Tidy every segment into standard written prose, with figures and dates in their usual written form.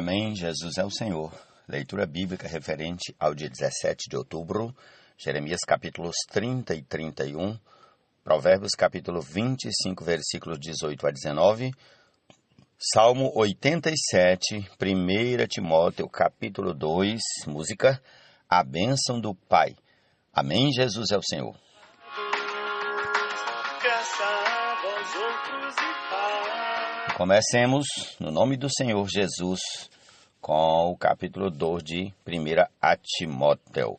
Amém, Jesus é o Senhor. Leitura bíblica referente ao dia 17 de outubro, Jeremias capítulos 30 e 31, Provérbios capítulo 25, versículos 18 a 19, Salmo 87, 1 Timóteo capítulo 2, música, a bênção do Pai. Amém, Jesus é o Senhor. Comecemos, no nome do Senhor Jesus, com o capítulo 2 de 1 a Timóteo.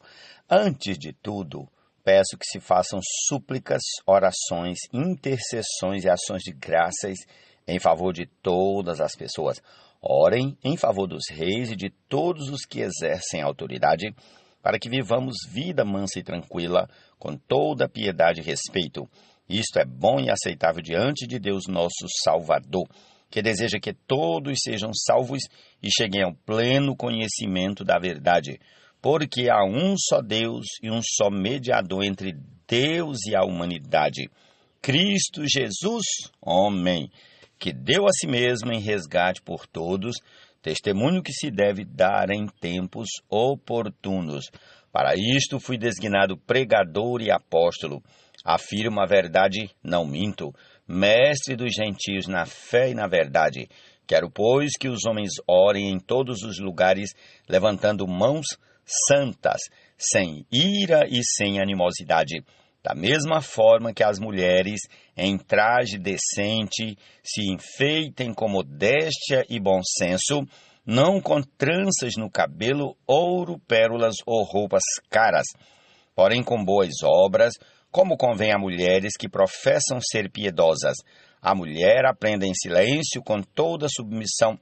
Antes de tudo, peço que se façam súplicas, orações, intercessões e ações de graças em favor de todas as pessoas. Orem em favor dos reis e de todos os que exercem autoridade, para que vivamos vida mansa e tranquila, com toda piedade e respeito. Isto é bom e aceitável diante de Deus nosso Salvador, que deseja que todos sejam salvos e cheguem ao pleno conhecimento da verdade, porque há um só Deus e um só mediador entre Deus e a humanidade, Cristo Jesus, homem, que deu a si mesmo em resgate por todos, testemunho que se deve dar em tempos oportunos. Para isto fui designado pregador e apóstolo. Afirmo a verdade, não minto, mestre dos gentios na fé e na verdade. Quero, pois, que os homens orem em todos os lugares, levantando mãos santas, sem ira e sem animosidade. Da mesma forma que as mulheres, em traje decente, se enfeitem com modéstia e bom senso, não com tranças no cabelo, ouro, pérolas ou roupas caras, porém com boas obras, como convém a mulheres que professam ser piedosas. A mulher aprenda em silêncio com toda submissão,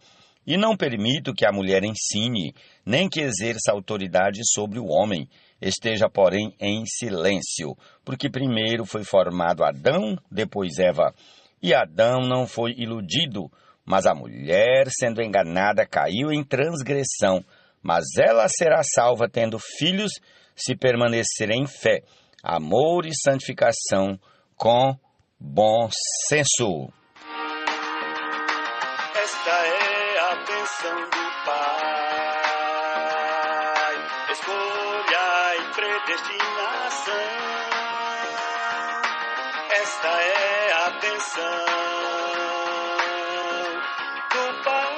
e não permito que a mulher ensine, nem que exerça autoridade sobre o homem. Esteja, porém, em silêncio, porque primeiro foi formado Adão, depois Eva. E Adão não foi iludido, mas a mulher, sendo enganada, caiu em transgressão. Mas ela será salva tendo filhos, se permanecer em fé, amor e santificação com bom senso. Esta é a bênção do Pai, escolha e predestinação. Esta é a bênção do Pai.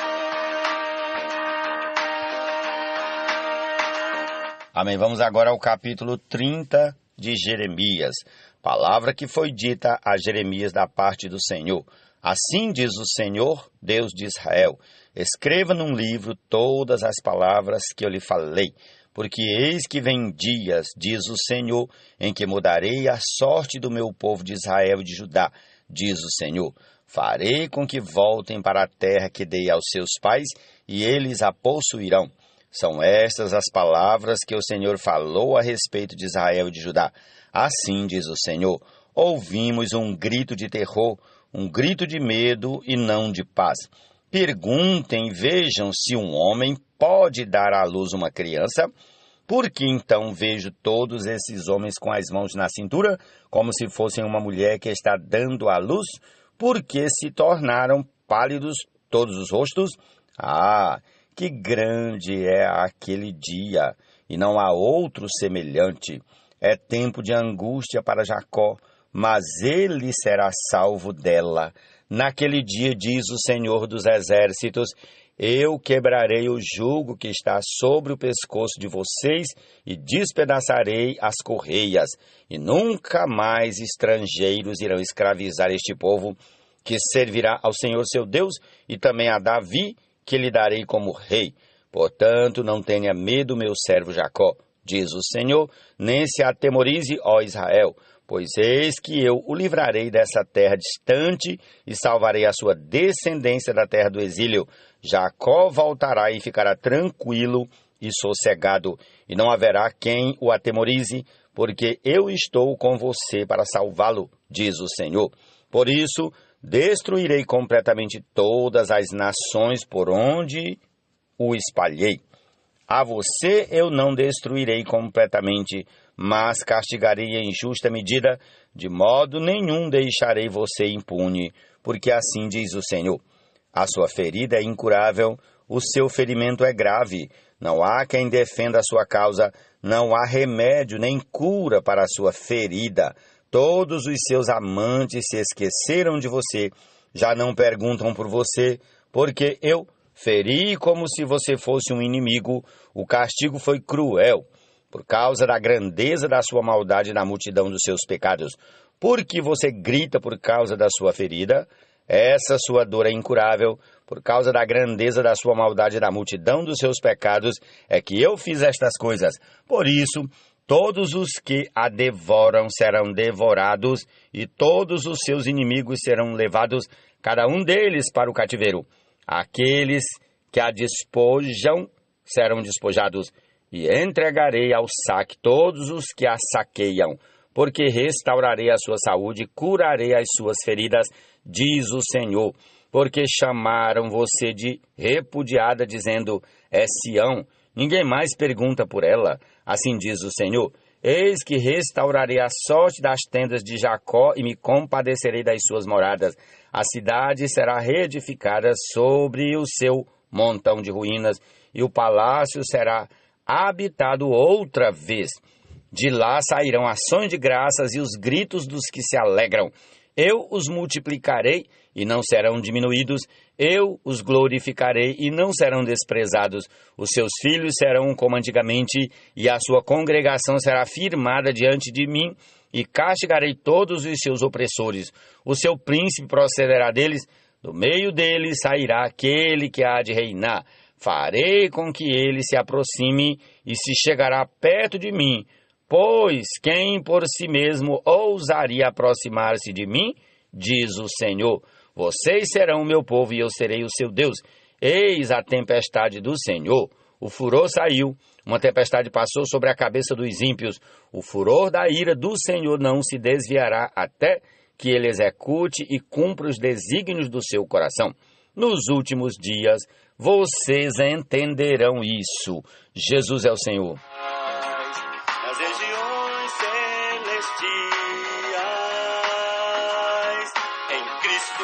Amém. Vamos agora ao capítulo 30 de Jeremias, palavra que foi dita a Jeremias da parte do Senhor. Assim diz o Senhor, Deus de Israel: escreva num livro todas as palavras que eu lhe falei, porque eis que vem dias, diz o Senhor, em que mudarei a sorte do meu povo de Israel e de Judá, diz o Senhor. Farei com que voltem para a terra que dei aos seus pais, e eles a possuirão. São estas as palavras que o Senhor falou a respeito de Israel e de Judá. Assim diz o Senhor: ouvimos um grito de terror, um grito de medo e não de paz. Perguntem e vejam se um homem pode dar à luz uma criança. Por que então vejo todos esses homens com as mãos na cintura, como se fossem uma mulher que está dando à luz? Por que se tornaram pálidos todos os rostos? Que grande é aquele dia, e não há outro semelhante. É tempo de angústia para Jacó, mas ele será salvo dela. Naquele dia, diz o Senhor dos Exércitos, eu quebrarei o jugo que está sobre o pescoço de vocês e despedaçarei as correias, e nunca mais estrangeiros irão escravizar este povo, que servirá ao Senhor seu Deus e também a Davi, que lhe darei como rei. Portanto, não tenha medo, meu servo Jacó, diz o Senhor, nem se atemorize, ó Israel, pois eis que eu o livrarei dessa terra distante e salvarei a sua descendência da terra do exílio. Jacó voltará e ficará tranquilo e sossegado, e não haverá quem o atemorize, porque eu estou com você para salvá-lo, diz o Senhor. Por isso, destruirei completamente todas as nações por onde o espalhei. A você eu não destruirei completamente, mas castigarei em justa medida, de modo nenhum deixarei você impune, porque assim diz o Senhor: a sua ferida é incurável, o seu ferimento é grave. Não há quem defenda a sua causa, não há remédio nem cura para a sua ferida. Todos os seus amantes se esqueceram de você, já não perguntam por você, porque eu feri como se você fosse um inimigo. O castigo foi cruel, por causa da grandeza da sua maldade na multidão dos seus pecados. Por que você grita por causa da sua ferida? Essa sua dor é incurável. Por causa da grandeza da sua maldade na multidão dos seus pecados, é que eu fiz estas coisas. Por isso, todos os que a devoram serão devorados, e todos os seus inimigos serão levados, cada um deles para o cativeiro. Aqueles que a despojam serão despojados, e entregarei ao saque todos os que a saqueiam, porque restaurarei a sua saúde, curarei as suas feridas, diz o Senhor. Porque chamaram você de repudiada, dizendo, é Sião, ninguém mais pergunta por ela. Assim diz o Senhor, eis que restaurarei a sorte das tendas de Jacó e me compadecerei das suas moradas. A cidade será reedificada sobre o seu montão de ruínas, e o palácio será habitado outra vez. De lá sairão ações de graças e os gritos dos que se alegram. Eu os multiplicarei e não serão diminuídos, eu os glorificarei e não serão desprezados. Os seus filhos serão como antigamente, e a sua congregação será firmada diante de mim, e castigarei todos os seus opressores. O seu príncipe procederá deles, do meio deles sairá aquele que há de reinar. Farei com que ele se aproxime e se chegará perto de mim. Pois quem por si mesmo ousaria aproximar-se de mim, diz o Senhor. Vocês serão o meu povo e eu serei o seu Deus. Eis a tempestade do Senhor. O furor saiu, uma tempestade passou sobre a cabeça dos ímpios. O furor da ira do Senhor não se desviará até que ele execute e cumpra os desígnios do seu coração. Nos últimos dias, vocês entenderão isso. Jesus é o Senhor. Nas regiões celestiais, em Cristo.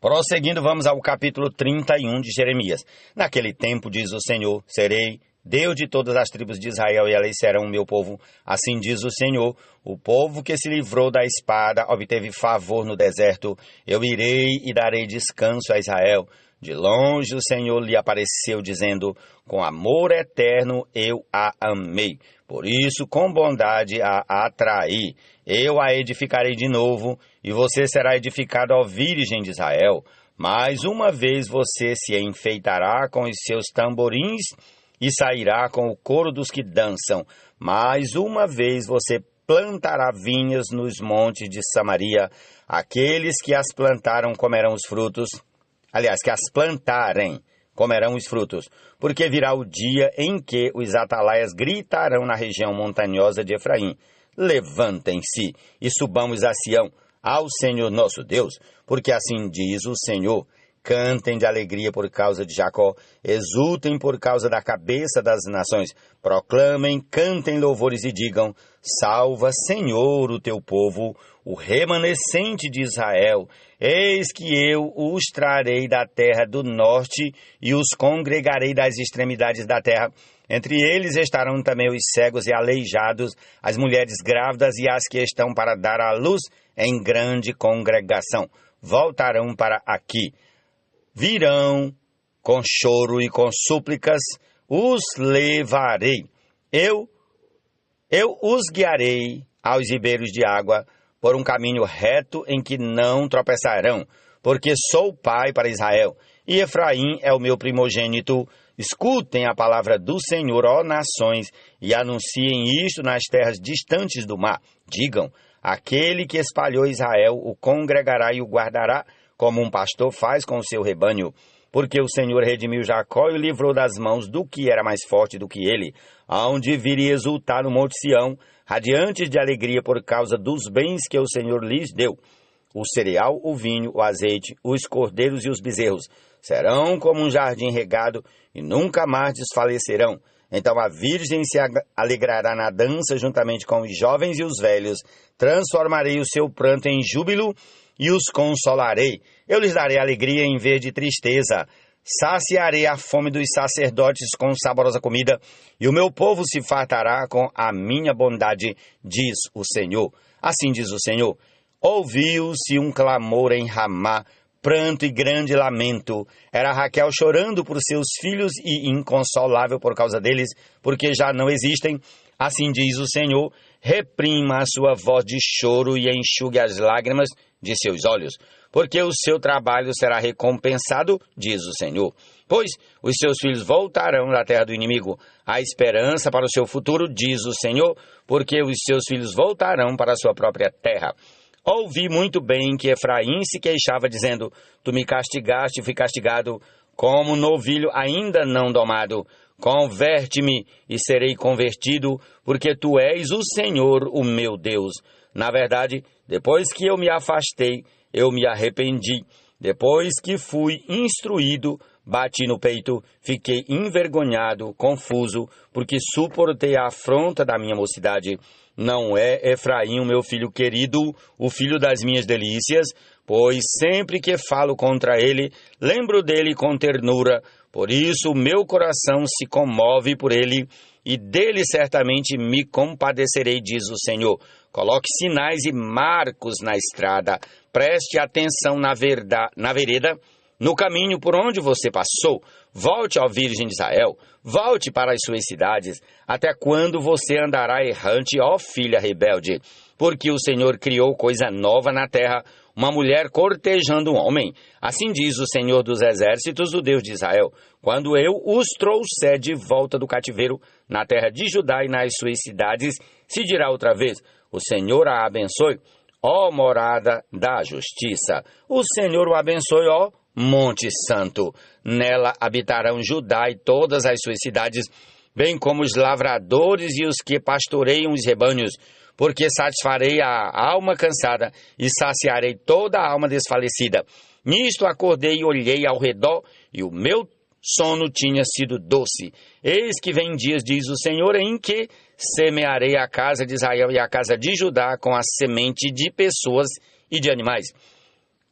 Prosseguindo, vamos ao capítulo 31 de Jeremias. Naquele tempo, diz o Senhor, serei Deus de todas as tribos de Israel, e eles serão o meu povo. Assim diz o Senhor, o povo que se livrou da espada obteve favor no deserto. Eu irei e darei descanso a Israel. De longe o Senhor lhe apareceu, dizendo, com amor eterno eu a amei. Por isso, com bondade a atraí. Eu a edificarei de novo, e você será edificado, ó Virgem de Israel. Mais uma vez você se enfeitará com os seus tamborins, e sairá com o coro dos que dançam. Mais uma vez você plantará vinhas nos montes de Samaria. Aqueles que as plantaram comerão os frutos. Aliás, que as plantarem comerão os frutos. Porque virá o dia em que os atalaias gritarão na região montanhosa de Efraim. Levantem-se e subamos a Sião, ao Senhor nosso Deus. Porque assim diz o Senhor, cantem de alegria por causa de Jacó, exultem por causa da cabeça das nações, proclamem, cantem louvores e digam, salva, Senhor, o teu povo, o remanescente de Israel. Eis que eu os trarei da terra do norte e os congregarei das extremidades da terra. Entre eles estarão também os cegos e aleijados, as mulheres grávidas e as que estão para dar à luz em grande congregação. Voltarão para aqui. Virão com choro e com súplicas, os levarei. Eu os guiarei aos ribeiros de água, por um caminho reto em que não tropeçarão, porque sou pai para Israel, e Efraim é o meu primogênito. Escutem a palavra do Senhor, ó nações, e anunciem isto nas terras distantes do mar. Digam, aquele que espalhou Israel o congregará e o guardará, como um pastor faz com o seu rebanho. Porque o Senhor redimiu Jacó e o livrou das mãos do que era mais forte do que ele, aonde viria exultar no monte Sião, radiantes de alegria por causa dos bens que o Senhor lhes deu. O cereal, o vinho, o azeite, os cordeiros e os bezerros serão como um jardim regado e nunca mais desfalecerão. Então a virgem se alegrará na dança juntamente com os jovens e os velhos. Transformarei o seu pranto em júbilo e os consolarei. Eu lhes darei alegria em vez de tristeza. Saciarei a fome dos sacerdotes com saborosa comida, e o meu povo se fartará com a minha bondade, diz o Senhor. Assim diz o Senhor. Ouviu-se um clamor em Ramá, pranto e grande lamento. Era Raquel chorando por seus filhos e inconsolável por causa deles, porque já não existem. Assim diz o Senhor, reprima a sua voz de choro e enxugue as lágrimas de seus olhos, porque o seu trabalho será recompensado, diz o Senhor. Pois os seus filhos voltarão da terra do inimigo. Há esperança para o seu futuro, diz o Senhor, porque os seus filhos voltarão para a sua própria terra. Ouvi muito bem que Efraim se queixava, dizendo, tu me castigaste e fui castigado, como novilho ainda não domado. Converte-me e serei convertido, porque tu és o Senhor, o meu Deus. Na verdade, depois que eu me afastei, eu me arrependi. Depois que fui instruído, bati no peito, fiquei envergonhado, confuso, porque suportei a afronta da minha mocidade. Não é Efraim o meu filho querido, o filho das minhas delícias? Pois sempre que falo contra ele, lembro dele com ternura. Por isso o meu coração se comove por ele, e dele certamente me compadecerei, diz o Senhor. Coloque sinais e marcos na estrada, preste atenção na vereda, no caminho por onde você passou. Volte, ó Virgem de Israel, volte para as suas cidades. Até quando você andará errante, ó filha rebelde? Porque o Senhor criou coisa nova na terra, uma mulher cortejando um homem. Assim diz o Senhor dos Exércitos, o Deus de Israel, quando eu os trouxer de volta do cativeiro na terra de Judá e nas suas cidades, se dirá outra vez, o Senhor a abençoe, ó morada da justiça. O Senhor o abençoe, ó Monte Santo. Nela habitarão Judá e todas as suas cidades, bem como os lavradores e os que pastoreiam os rebanhos, porque satisfarei a alma cansada e saciarei toda a alma desfalecida. Nisto acordei e olhei ao redor, e o meu sono tinha sido doce. Eis que vem dias, diz o Senhor, em que semearei a casa de Israel e a casa de Judá com a semente de pessoas e de animais.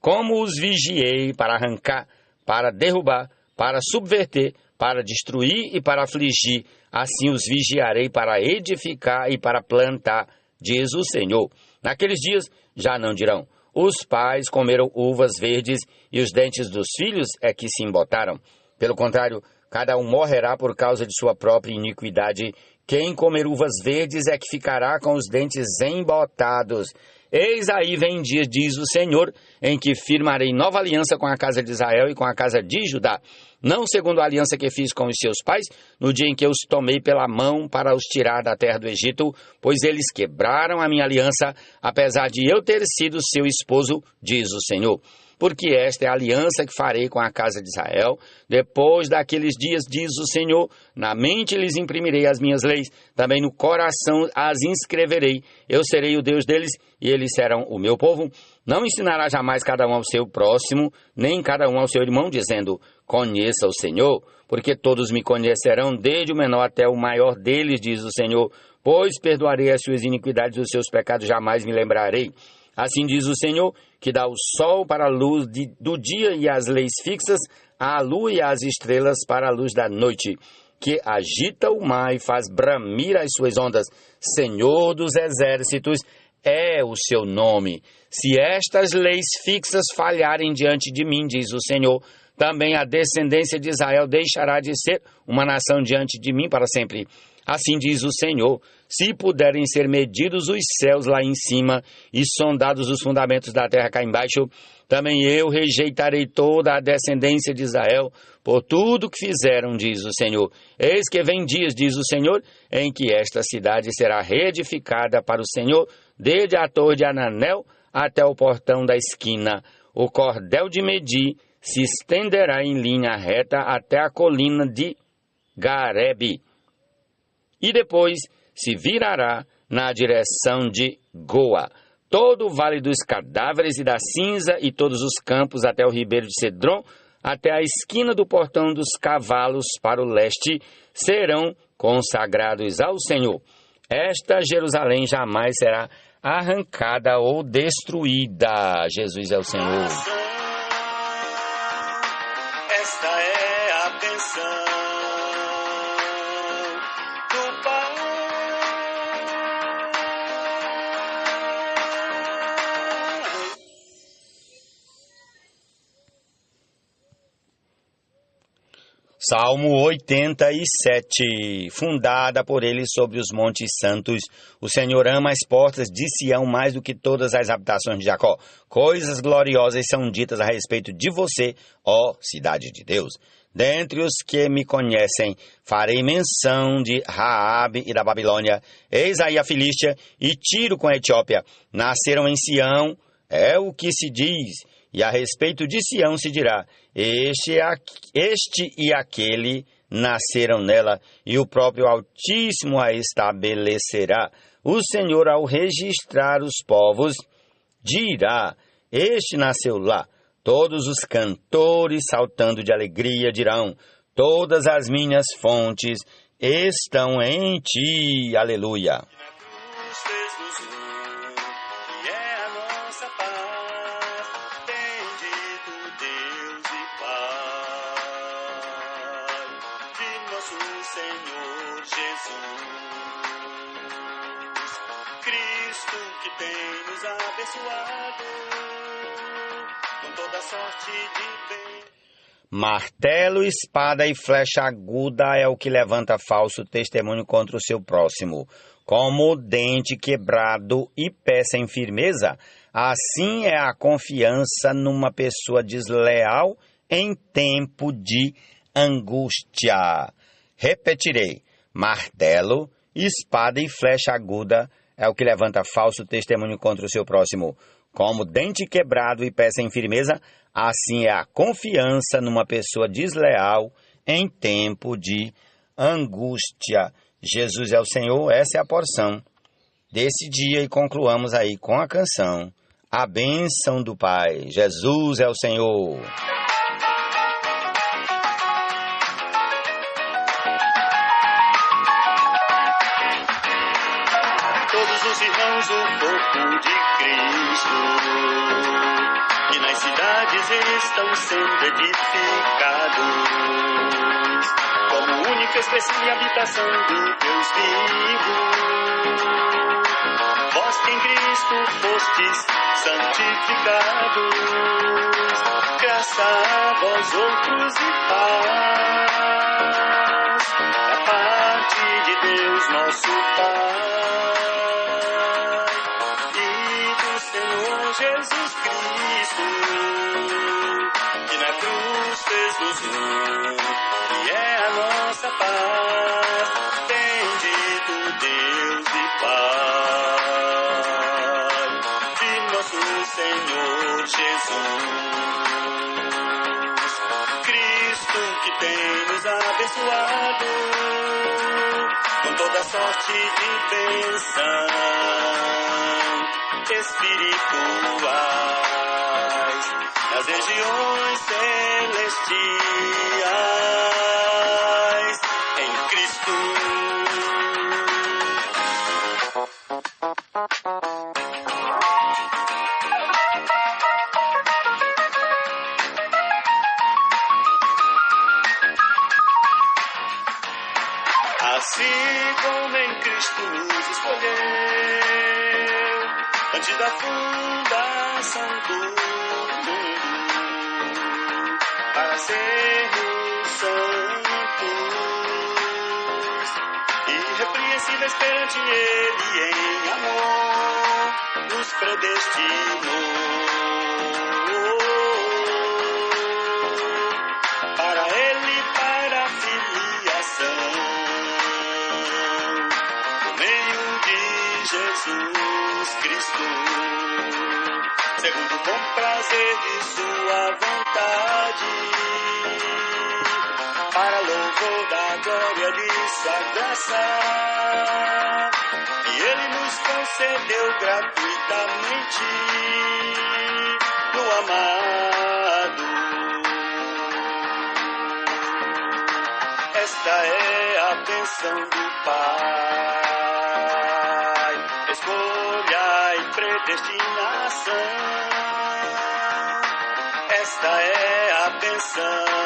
Como os vigiei para arrancar, para derrubar, para subverter, para destruir e para afligir, assim os vigiarei para edificar e para plantar, diz o Senhor. Naqueles dias já não dirão, os pais comeram uvas verdes e os dentes dos filhos é que se embotaram. Pelo contrário, cada um morrerá por causa de sua própria iniquidade. Quem comer uvas verdes é que ficará com os dentes embotados. Eis aí vem dias, diz o Senhor, em que firmarei nova aliança com a casa de Israel e com a casa de Judá, não segundo a aliança que fiz com os seus pais, no dia em que os tomei pela mão para os tirar da terra do Egito, pois eles quebraram a minha aliança, apesar de eu ter sido seu esposo, diz o Senhor. Porque esta é a aliança que farei com a casa de Israel. Depois daqueles dias, diz o Senhor, na mente lhes imprimirei as minhas leis, também no coração as inscreverei. Eu serei o Deus deles, e eles serão o meu povo. Não ensinará jamais cada um ao seu próximo, nem cada um ao seu irmão, dizendo, conheça o Senhor, porque todos me conhecerão, desde o menor até o maior deles, diz o Senhor. Pois perdoarei as suas iniquidades e os seus pecados jamais me lembrarei. Assim diz o Senhor, que dá o sol para a luz do dia e as leis fixas, a lua e as estrelas para a luz da noite, que agita o mar e faz bramir as suas ondas. Senhor dos exércitos é o seu nome. Se estas leis fixas falharem diante de mim, diz o Senhor, também a descendência de Israel deixará de ser uma nação diante de mim para sempre. Assim diz o Senhor, se puderem ser medidos os céus lá em cima e sondados os fundamentos da terra cá embaixo, também eu rejeitarei toda a descendência de Israel por tudo que fizeram, diz o Senhor. Eis que vem dias, diz o Senhor, em que esta cidade será reedificada para o Senhor, desde a torre de Ananel até o portão da esquina. O cordel de medir se estenderá em linha reta até a colina de Garebe, e depois se virará na direção de Goa. Todo o vale dos cadáveres e da cinza e todos os campos até o ribeiro de Cedron, até a esquina do portão dos cavalos para o leste, serão consagrados ao Senhor. Esta Jerusalém jamais será arrancada ou destruída. Jesus é o Senhor. Esta é a pensão do Pai. Salmo 87. Fundada por ele sobre os montes santos, o Senhor ama as portas de Sião mais do que todas as habitações de Jacó. Coisas gloriosas são ditas a respeito de você, ó cidade de Deus. Dentre os que me conhecem, farei menção de Raabe e da Babilônia. Eis aí a Filístia e Tiro com a Etiópia. Nasceram em Sião, é o que se diz. E a respeito de Sião se dirá, este e aquele nasceram nela, e o próprio Altíssimo a estabelecerá. O Senhor, ao registrar os povos, dirá, este nasceu lá. Todos os cantores, saltando de alegria, dirão, todas as minhas fontes estão em ti. Aleluia. Senhor Jesus, Cristo que tem nos abençoado com toda sorte de bem. Martelo, espada e flecha aguda é o que levanta falso testemunho contra o seu próximo. Como dente quebrado e pé sem firmeza, assim é a confiança numa pessoa desleal em tempo de angústia. Repetirei, martelo, espada e flecha aguda é o que levanta falso testemunho contra o seu próximo. Como dente quebrado e pé sem firmeza, assim é a confiança numa pessoa desleal em tempo de angústia. Jesus é o Senhor, essa é a porção desse dia e concluamos aí com a canção A Bênção do Pai. Jesus é o Senhor. Os irmãos, o corpo de Cristo, que nas cidades estão sendo edificados, como única expressão e habitação do Deus vivo. Vós que em Cristo fostes santificados, graça a vós outros e paz, da parte de Deus nosso Pai. Jesus Cristo, que na cruz fez-nos um, e é a nossa paz, bendito Deus e Pai, de nosso Senhor Jesus, Cristo que tem nos abençoado com toda sorte de bênção espirituais nas regiões celestiais em Cristo. Assim como em Cristo nos escolheu antes da fundação do mundo, para sermos santos e irrepreensíveis perante Ele em amor, nos predestinou para Ele, para a filiação, por meio de Jesus Cristo, segundo o bom prazer de sua vontade, para louvor da glória de sua graça, que Ele nos concedeu gratuitamente no amado. Esta é a bênção do Pai. Escolhai predestinação. Esta é a pensão